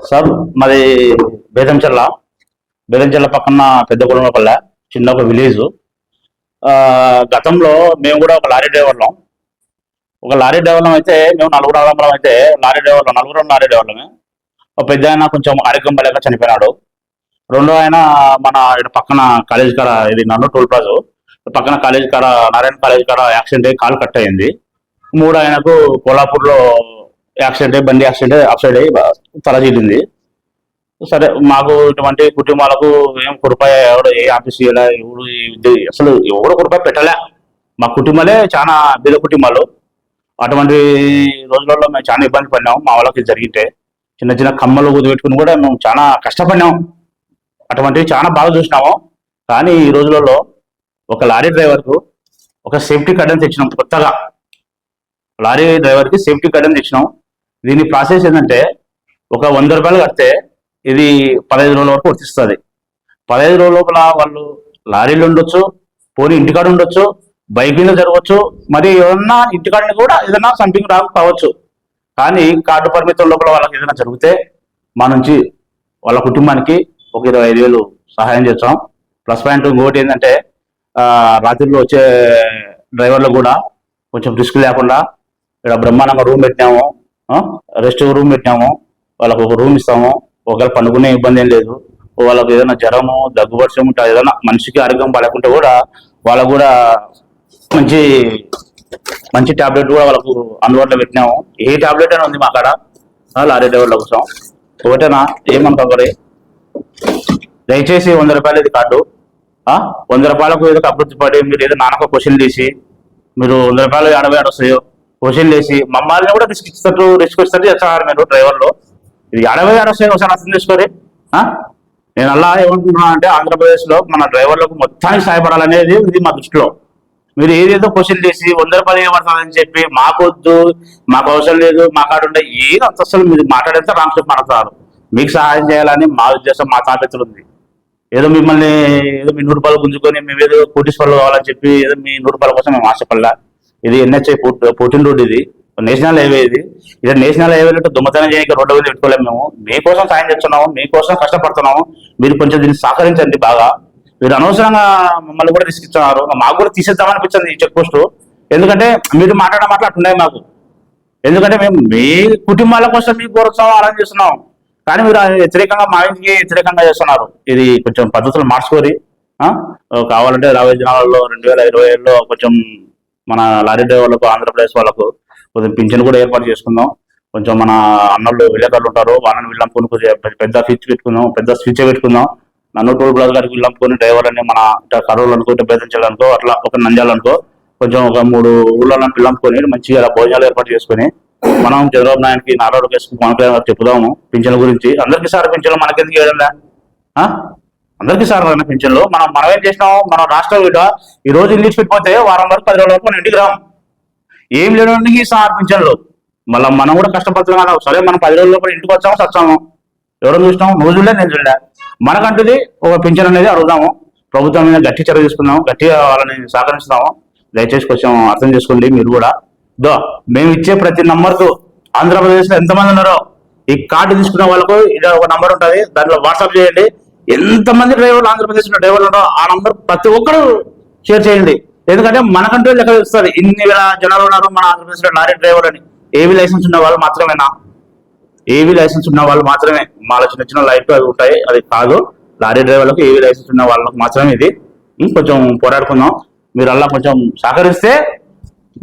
Sir మాది బేదంచెర్ల బేదంచెర్ల పక్కన పెద్ద కులంపల్లె చిన్న ఒక విలేజ్. గతంలో మేము కూడా ఒక లారీ డ్రైవర్లం. అయితే మేము నలుగురు ఆడవాళ్ళం. అయితే నలుగురు లారీ డ్రైవర్లమే. ఒక పెద్ద ఆయన కొంచెం ఆరోగ్యం పడలేక చనిపోయినాడు. రెండో ఆయన మన ఇక్కడ పక్కన కాలేజ్ కాడ, ఇది నన్ను టోల్ ప్లాజా పక్కన కాలేజ్ కాడ, నారాయణ కాలేజ్ కాడ యాక్సిడెంట్ అయ్యి కాలు కట్ అయింది. మూడో ఆయనకు కోల్హాపూర్లో యాక్సిడెంట్ అయ్యి, బండి యాక్సిడెంట్ అయ్యి అప్ సైడ్ అయ్యి తల చీలింది. సరే, మాకు ఇటువంటి కుటుంబాలకు ఏం కురపాయ ఎవడు ఏ ఆఫీస్ అసలు ఎవరు కురపాయ పెట్టలే. మా కుటుంబాలే చాలా బీద కుటుంబాలు. అటువంటి రోజులలో మేము చాలా ఇబ్బంది పడినాము. మా వాళ్ళకి జరిగితే చిన్న చిన్న కమ్మలు పెట్టుకుని కూడా మేము చాలా కష్టపడినాం. అటువంటివి చాలా బాగా చూసినాము. కానీ ఈ రోజులలో ఒక లారీ డ్రైవర్కు ఒక సేఫ్టీ కార్డ్ అని తెచ్చినాం. కొత్తగా లారీ డ్రైవర్కి సేఫ్టీ కార్డ్ అని తెచ్చినాం. దీని ప్రాసెస్ ఏంటంటే, ఒక 100 రూపాయలు కడితే ఇది 15 రోజుల వరకు వర్తిస్తుంది. 15 రోజుల లోపల వాళ్ళు లారీలు ఉండొచ్చు, పోనీ ఇంటికాడ ఉండొచ్చు, బైక్ మీద జరగవచ్చు, మరి ఏదన్నా ఇంటికాడని కూడా ఏదైనా సంథింగ్ రాకు కావచ్చు. కానీ కార్డు పరిమితుల లోపల వాళ్ళకి ఏదైనా జరిగితే మా నుంచి వాళ్ళ కుటుంబానికి ఒక 25,000 సహాయం చేస్తాం. ప్లస్ పాయింట్ ఇంకోటి ఏంటంటే, రాత్రిలో వచ్చే డ్రైవర్లు కూడా కొంచెం రిస్క్ లేకుండా ఇక్కడ బ్రహ్మాండంగా రూమ్ పెట్టినాము, రెస్ట్ రూమ్ పెట్టినాము. వాళ్ళకు ఒక రూమ్ ఇస్తాము. ఒకవేళ పండుకునే ఇబ్బంది ఏం లేదు. వాళ్ళకు ఏదైనా జ్వరము, దగ్గు వర్షం ఉంటుంది, ఏదైనా మనిషికి ఆరోగ్యం పడకుంటే కూడా వాళ్ళకు కూడా మంచి మంచి టాబ్లెట్ కూడా వాళ్ళకు అందుబాటులో పెట్టినాము. ఏ టాబ్లెట్ అయినా ఉంది మా కాడ లారీ డ్రైవర్ల కోసం. ఒకటేనా ఏమనుకోకరి, దయచేసి 100 రూపాయలు ఇది కార్డు. 100 రూపాయలకు ఏదో అభివృద్ధి పడి మీరు ఏదో నానక క్వశ్చన్ తీసి మీరు 100 రూపాయలు 80 వస్తాయో క్వశ్చన్ చేసి మమ్మల్ని కూడా రిస్క్ ఇస్తారు చేస్తున్నారు మీరు డ్రైవర్లు. ఇది 80 వస్తాయి, ఒకసారి అర్థం చేసుకోరి. నేను అలా ఏమంటున్నా అంటే, ఆంధ్రప్రదేశ్లో మన డ్రైవర్లకు మొత్తానికి సహాయపడాలనేది ఇది మా దృష్టిలో. మీరు ఏదేదో క్వశ్చన్ చేసి 100 రూపాయలు ఏమడుతుందని చెప్పి మాకొద్దు, మాకు అవసరం లేదు, మా కాడ ఉండే ఏదో అంత అసలు మీరు మాట్లాడేస్తే రాంగ్ చెప్పి మాట్లాడతారు. మీకు సహాయం చేయాలని మా ఉద్దేశం, మా తాపెత్తులు ఉంది. ఏదో మిమ్మల్ని ఏదో మీ 100 రూపాయలు గుంజుకొని మేము ఏదో కోటీశ్వర్లు కావాలని చెప్పి ఏదో మీ 100 రూపాయల కోసం మేము ఆశపడలా. ఇది NHI 14 రోడ్, ఇది నేషనల్ హైవే. ఇది నేషనల్ హైవే దొంగతనం చేయక రోడ్డు మీద పెట్టుకోలేము. మేము మీకోసం సాయం చేస్తున్నాము, మీకోసం కష్టపడుతున్నాము. మీరు కొంచెం దీన్ని సహకరించండి బాగా. మీరు అనవసరంగా మమ్మల్ని కూడా రిస్క్ ఇస్తున్నారు. మాకు కూడా తీసేద్దామనిపించింది ఈ చెక్ పోస్ట్. ఎందుకంటే మీరు మాట్లాడడం అట్లున్నాయి మాకు. ఎందుకంటే మేము మీ కుటుంబాల కోసం మీ కోసం ఆలోచన చేస్తున్నాం. కానీ మీరు వ్యతిరేకంగా మా ఇంటికి వ్యతిరేకంగా చేస్తున్నారు. ఇది కొంచెం పద్ధతులు మార్చుకోరి. కావాలంటే రాబోయే దినాలలో 2027లో కొంచెం మన లారీ డ్రైవర్లకు, ఆంధ్రప్రదేశ్ వాళ్ళకు కొంచెం పింఛన్ కూడా ఏర్పాటు చేసుకుందాం. కొంచెం మన అన్నలు విలేకరులు ఉంటారు, వాళ్ళని వీళ్ళంపుని పెద్ద స్విచ్ పెట్టుకుందాం. నన్ను టోల్ ప్లాజా గారికి వీళ్ళంపుకొని డ్రైవర్లని మన కర్నూలు అనుకో, బేదంచెర్ల అట్లా ఒక నంద్యాలనుకో కొంచెం ఒక 3 ఊళ్ళని వీళ్ళంపుకొని మంచిగా భోజనాలు ఏర్పాటు చేసుకుని మనం చంద్రబాబు నాయుడికి, నారా లోకేష్ మనకు చెప్పుదాము పింఛన్ల గురించి. అందరికీ సార్ పింఛన్లు, మనకెందుకు చేయడంలే? అందరికీ సార్ పింఛన్లు. మనం ఏం చేసినాం, మన రాష్ట్రం ఈ రోజు ఇంగ్లీష్ పెట్టిపోతే వారం వరకు 10 రోజుల వరకు మన ఇంటికి రాం. ఏం లేడానికి సార్ పింఛన్లు. మళ్ళీ మనం కూడా కష్టపడుతున్నాం కదా. సరే, మనం 10 రోజుల లోపల ఇంటికి వచ్చాము, సచ్చాము. ఎవరు చూసినాము? నువ్వు చూడలే, నేను చూడలే. మనకంటుది ఒక పింఛన్ అనేది అడుగుదాము. ప్రభుత్వం మీద గట్టి చర్య తీసుకుందాము, గట్టిగా వాళ్ళని సహకరిస్తాము. దయచేసి కొంచెం అర్థం చేసుకోండి మీరు కూడా. మేము ఇచ్చే ప్రతి నంబర్కు ఆంధ్రప్రదేశ్లో ఎంతమంది ఉన్నారో ఈ కార్డు తీసుకున్న వాళ్ళకు ఇది ఒక నంబర్ ఉంటుంది, దాంట్లో వాట్సాప్ చేయండి. ఎంతమంది డ్రైవర్లు ఆంధ్రప్రదేశ్లో డ్రైవర్లు ఉన్నారో ఆ నంబర్ ప్రతి ఒక్కరు షేర్ చేయండి. ఎందుకంటే మనకంటూ లెక్క తెలుస్తుంది ఇన్ని వేల జనాలు ఉన్నారు మన ఆంధ్రప్రదేశ్లో లారీ డ్రైవర్ అని. ఏవి లైసెన్స్ ఉన్న వాళ్ళు మాత్రమేనా? ఏవి లైసెన్స్ ఉన్న వాళ్ళు మాత్రమే. మాలో చిన్న చిన్న లైఫ్ అవి ఉంటాయి, అది కాదు. లారీ డ్రైవర్లకు ఏవి లైసెన్స్ ఉన్న వాళ్ళకు మాత్రమే ఇది. కొంచెం పోరాడుకుందాం. మీరు అలా కొంచెం సహకరిస్తే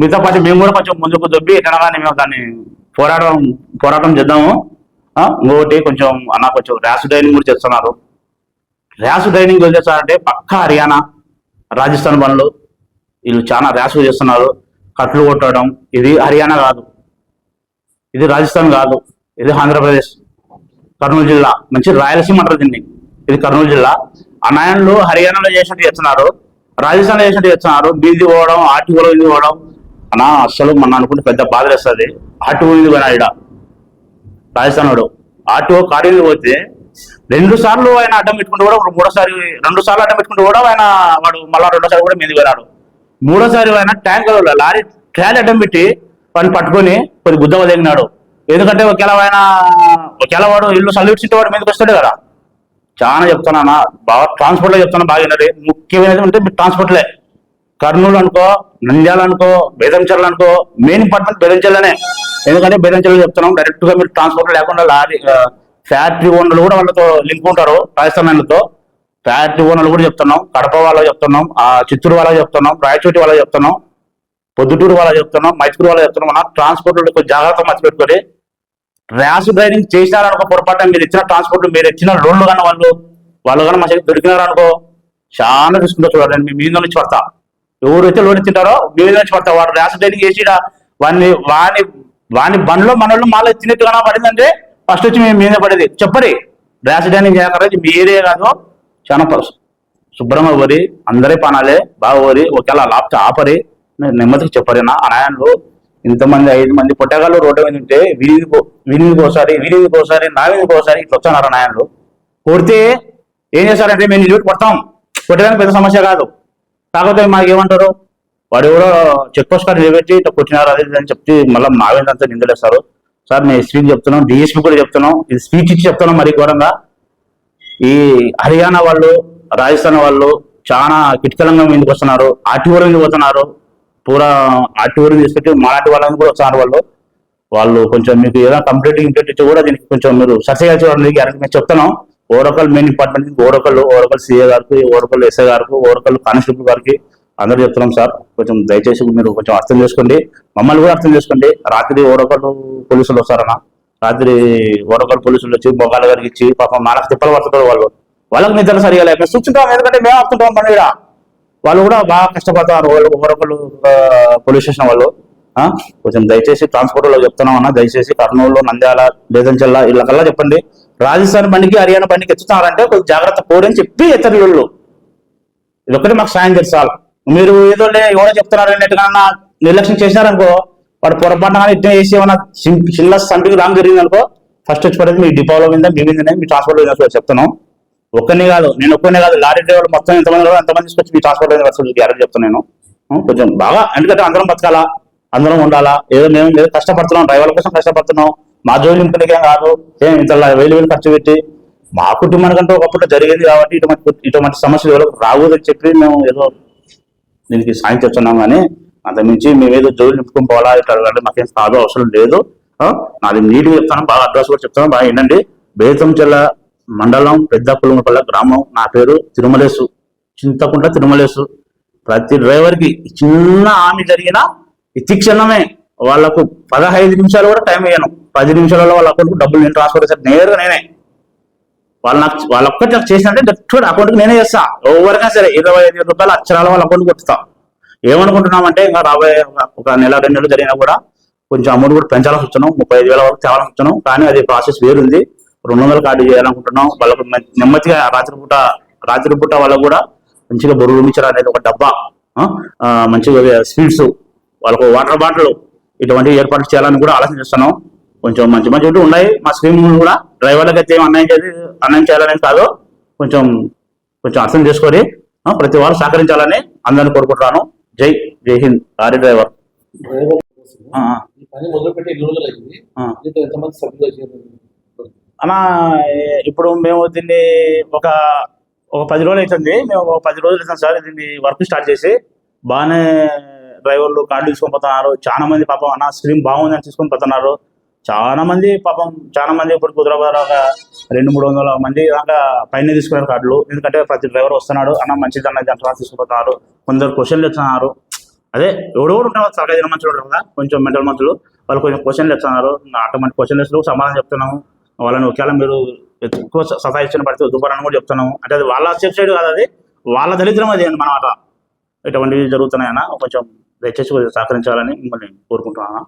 మీతో పాటు మేము కూడా కొంచెం ముందుకు దొబ్బి ఎక్కడగానే మేము దాన్ని పోరాటం చేద్దాము. ఇంకొకటి కొంచెం కొంచెం ర్యాష్ డ్రైవింగ్ కూడా చేస్తున్నారు. ర్యాష్ డ్రైవింగ్ చేస్తారంటే పక్కా హర్యానా, రాజస్థాన్ బండ్లు వీళ్ళు చాలా ర్యాష్ చేస్తున్నారు. కట్లు కొట్టడం. ఇది హర్యానా కాదు, ఇది రాజస్థాన్ కాదు, ఇది ఆంధ్రప్రదేశ్, కర్నూలు జిల్లా. మంచి రాయలసీమ అంటారు దీన్ని. ఇది కర్నూలు జిల్లా. ఆ నాయనలు హర్యానాలో చేసినట్టు చేస్తున్నారు, రాజస్థాన్లో చేసినట్టు చేస్తున్నారు. బీది పోవడం, ఆర్టీఓలో ఇది పోవడం అసలు మన అనుకుంటే పెద్ద బాధ వేస్తుంది. ఆర్టీఓ ఇది పోయినా ఇక్కడ రాజస్థాన్ వాడు ఆర్టీఓ కారు పోతే 2 సార్లు ఆయన అడ్డం పెట్టుకుంటూ కూడా 2 సార్లు అడ్డం పెట్టుకుంటూ కూడా వాడు మళ్ళా 2వ సారి కూడా మీద పోయినాడు. 3వ సారి ఆయన లారీ ట్రాలీ అడ్డం పెట్టి వాడిని పట్టుకొని కొద్ది గుద్ద వదిలినాడు. ఎందుకంటే ఒకవేళ ఆయన ఒకవేళ వాడు ఇల్లు సల్లిడ్చింటే వాడు మీదకి వస్తాడు కదా. చాలా చెప్తానన్నా, బాగా ట్రాన్స్పోర్ట్లో చెప్తాను, బాగా వినది. ముఖ్యమైనది అంటే మీరు ట్రాన్స్పోర్ట్లే. కర్నూలు అనుకో, నంద్యాల అనుకో, బేదంచెర్ల అనుకో, మెయిన్ ఇంపార్ట్మెంట్ బేదంచెర్లనే. ఎందుకంటే బేదంచెర్లు చెప్తున్నాం డైరెక్ట్ గా మీరు ట్రాన్స్పోర్ట్ లేకుండా లారీ ఫ్యాక్టరీ ఓనర్లు కూడా వాళ్ళతో లింక్ ఉంటారు, రాజస్థాన్లతో. ఫ్యాక్టరీ ఓనర్లు కూడా చెప్తున్నాం, కడప వాళ్ళకి చెప్తున్నాం, చిత్తూరు వాళ్ళకి చెప్తున్నాం, రాయచోటి వాళ్ళకి చెప్తున్నాం, పొద్దుటూరు వాళ్ళకి చెప్తున్నాం, మైసూరు వాళ్ళకి చెప్తున్నాం. మన ట్రాన్స్పోర్ట్ జాగ్రత్త మర్చి పెట్టుకొని ర్యాష్ డ్రైవింగ్ చేసినారనుకో, పొరపాటు మీరు ఇచ్చిన ట్రాన్స్పోర్ట్, మీరు ఇచ్చిన లోన్లు కానీ వాళ్ళు కానీ మా చేతికి దొరికినారనుకో చాలా తీసుకుంటా. చూడండి, మీ మీద నుంచి పడతా. ఎవరైతే లోన్ ఇచ్చింటారో మీ మీద నుంచి పడతా. వాడు ర్యాష్ డ్రైవింగ్ చేసి వాని బండ్లో మనోళ్ళు మాలో ఇచ్చినట్టుగా పడిందంటే ఫస్ట్ వచ్చి మేము మీద పడేది చెప్పరి. ర్యాష్ డ్రైవింగ్ చేయకరా, మీరే కాదు చాలా శుభ్రంగా వరి, అందరే పనాలే బాగా వరి. ఒకవేళ లాప్త ఆపరి, నెమ్మదికి చెప్పరేనా. ఆ నాయనలు ఇంతమంది 5 మంది పొట్టగాళ్ళు రోడ్డు మీద ఉంటే వీధికి ఒకసారి నా వీధికి ఒకసారి ఇట్లా వచ్చారు నాయనలు. కొడితే ఏం చేస్తారంటే మేము నిలబెట్టి కొడతాం, కొట్టడానికి పెద్ద సమస్య కాదు. కాకపోతే మాకు ఏమంటారు, వాడు ఎవరో చెక్ పోస్ట్ కార్డు నిలబెట్టి ఇట్లా కొట్టినారు అది అని చెప్పి మళ్ళీ మావేందంతా నిందలేస్తారు. సార్ నేను ఎస్పీకి చెప్తున్నాం, డిఎస్పీ కూడా చెప్తున్నాం, ఇది స్పీచ్ ఇచ్చి చెప్తున్నాం. మరి ఘోరంగా ఈ హర్యానా వాళ్ళు, రాజస్థాన్ వాళ్ళు చాలా కిటికలంగా మీదకి వస్తున్నారు, ఆర్టీఓ మీద పోతున్నారు. పూరా ఆర్టీఓ తీసుకొచ్చి మరాఠీ వాళ్ళని కూడా వస్తున్నారు. వాళ్ళు కొంచెం మీకు ఏదైనా కంప్లీట్ ఇచ్చి కూడా దీనికి కొంచెం మీరు సర్చగా చూడండి. మేము చెప్తున్నాం, Oracle main department, Oracle CA గారికి, ఓరకల్ ఎస్ఐ గారికి, ఓరకల్ కానిస్టేబుల్ గారికి అందరూ చెప్తున్నాం. సార్ కొంచెం దయచేసి మీరు కొంచెం అర్థం చేసుకోండి, మమ్మల్ని కూడా అర్థం చేసుకోండి. రాత్రి ఓరకల్ పోలీసులు వస్తారన్న, రాత్రి ఓరకల్ పోలీసులు వచ్చి మొగాల గారికి ఇచ్చి పాపం నాలుగు తిప్పలు పడుతుంటారు. వాళ్ళకి నిద్ర సరిగా లేక చూస్తుంటాం, ఎందుకంటే మేము వస్తుంటాం పండుగ. వాళ్ళు కూడా బాగా కష్టపడతారు, ఓరకల్ పోలీస్ స్టేషన్ వాళ్ళు. కొంచెం దయచేసి ట్రాన్స్పోర్ట్ లో చెప్తున్నాం అన్న, దయచేసి కర్నూలు, నంద్యాల, బేదంచెల్ల ఇళ్ళకల్లా చెప్పండి. రాజస్థాన్ బండికి, హర్యానా బండికి ఎత్తుతున్నారంటే కొంచెం జాగ్రత్త పోరని చెప్పి ఎత్తరు. ఇదొక్కటి మాకు సాయం చేస్తారు. మీరు ఏదో ఎవరో చెప్తున్నారు అన్నట్టుగా నిర్లక్ష్యం చేసినారనుకో, వాడు పొరపాటున ఇట్లా చేసి ఏమన్నా చిన్న సంపికి రాంగ్ జరిగింది అనుకో, ఫస్ట్ వచ్చి పడేది మీ డిపోలో మీద, మీ మీదనే, మీ ట్రాన్స్పోర్ట్ మీద చెప్తున్నాం. ఒక్కనే కాదు, నేను ఒక్కనే కాదు, లారీ డ్రైవర్లు మొత్తం ఎంతమంది తీసుకొచ్చి మీ ట్రాన్స్పోర్ట్ మీద వస్తుంది గ్యారెంటీ చెప్తున్నాను. కొంచెం బాగా, ఎందుకంటే అందరం బతకాలా, అందరం ఉండాలా. ఏదో మేము ఏదో కష్టపడుతున్నాం, డ్రైవర్ల కోసం కష్టపడుతున్నాం, మా జోలి ఇంటికేం కాదు. ఏం ఇంత 1000 ఖర్చు పెట్టి మా కుటుంబానికంటే ఒకప్పుడు జరిగేది కాబట్టి ఇటువంటి సమస్యలు ఎవరికి రాకూడదని చెప్పి మేము ఏదో దీనికి సాయం చేస్తున్నాం. కానీ అంతమించి మేము ఏదో జోలు నింపుకొని పోవాలా ఇట్లా మాకేం కాదు, అవసరం లేదు. నాది నీట్గా చెప్తాను, బాగా అడ్రస్ కూడా చెప్తాను, బాగా ఏంటండి. బేతంచెల్ల మండలం, పెద్ద పుల్లంపల్ల గ్రామం. నా పేరు తిరుమలేసు, చింతకుంట తిరుమలేసు. ప్రతి డ్రైవర్కి చిన్న హామీ జరిగినా ఇతి క్షణమే వాళ్ళకు 15 నిమిషాలు కూడా టైం ఇయ్యను. 10 నిమిషాలలో వాళ్ళ అకౌంట్కు డబ్బులు నేను ట్రాన్స్ఫర్ చేస్తాను నేరుగా. నేనే వాళ్ళొక్కటి నాకు చేసినంటే డైరెక్ట్ అకౌంట్కి నేనే చేస్తా. ఎవరికైనా సరే 25 రూపాయలు అక్షరాల వాళ్ళ అకౌంట్కి కొట్టుతా. ఏమనుకుంటున్నామంటే ఇంకా రాబోయే ఒక నెల 2 నెలలు జరిగినా కూడా కొంచెం అమౌంట్ కూడా పెంచాల్సి వచ్చాను, 35,000 వరకు తేవాల్సి వచ్చాను. కానీ అది ప్రాసెస్ వేరుంది. 200 కార్డు చేయాలనుకుంటున్నాం. వాళ్ళకు నెమ్మదిగా రాత్రిపూట వాళ్ళకు కూడా మంచిగా బొరుగు మిక్చర్ అనేది ఒక డబ్బా, మంచిగా స్వీట్స్, వాళ్ళకు వాటర్ బాటిల్, ఇటువంటి ఏర్పాటు చేయాలని కూడా ఆలోచన చేస్తున్నాం. కొంచెం మంచి ఉన్నాయి మా స్కీమ్ కూడా. డ్రైవర్లకు అయితే ఏం అన్యాయం చేయాలని కాదు, కొంచెం అర్థం చేసుకొని ప్రతి వారు సహకరించాలని అందరినీ కోరుకుంటున్నాను. జై హింద్. Lorry driver. అన్నా ఇప్పుడు మేము దీన్ని ఒక 10 రోజులు అవుతుంది. మేము 10 రోజులు అవుతుంది సార్ దీన్ని వర్క్ స్టార్ట్ చేసి. బాగానే డ్రైవర్లు కార్డు తీసుకొని పోతున్నారు. చాలా మంది పాపం అన్న స్క్రీన్ బాగుంది అని తీసుకొని పోతున్నారు. చాలా మంది ఇప్పుడు కుదరబార 200-300 మంది దాకా పైన తీసుకున్నారు కార్డులు. ఎందుకంటే ప్రతి డ్రైవర్ వస్తున్నాడు, అన్న మంచిది అన్న దాంట్లో తీసుకుపోతున్నారు. కొందరు క్వశ్చన్లు ఇస్తున్నారు. అదే ఎవడెవరు ఉంటారు సర్కారీ మంచులు ఉంటారు కదా, కొంచెం మెంటల్ మంచులు, వాళ్ళు కొంచెం క్వశ్చన్లు ఇస్తున్నారు. అటువంటి క్వశ్చన్ లిస్టులు సమాధానం చెప్తున్నాము. వాళ్ళని ఒకవేళ మీరు ఎక్కువ సతాయిచ్చిన పడితే వద్దుపరని కూడా చెప్తున్నాము. అంటే అది వాళ్ళ సేఫ్ సైడ్ కాదు, అది వాళ్ళ దరిద్రం అది మన మాట. ఇటువంటివి జరుగుతున్నాయన్నా కొంచెం దయచేసి సహకరించాలని మిమ్మల్ని కోరుకుంటున్నాను.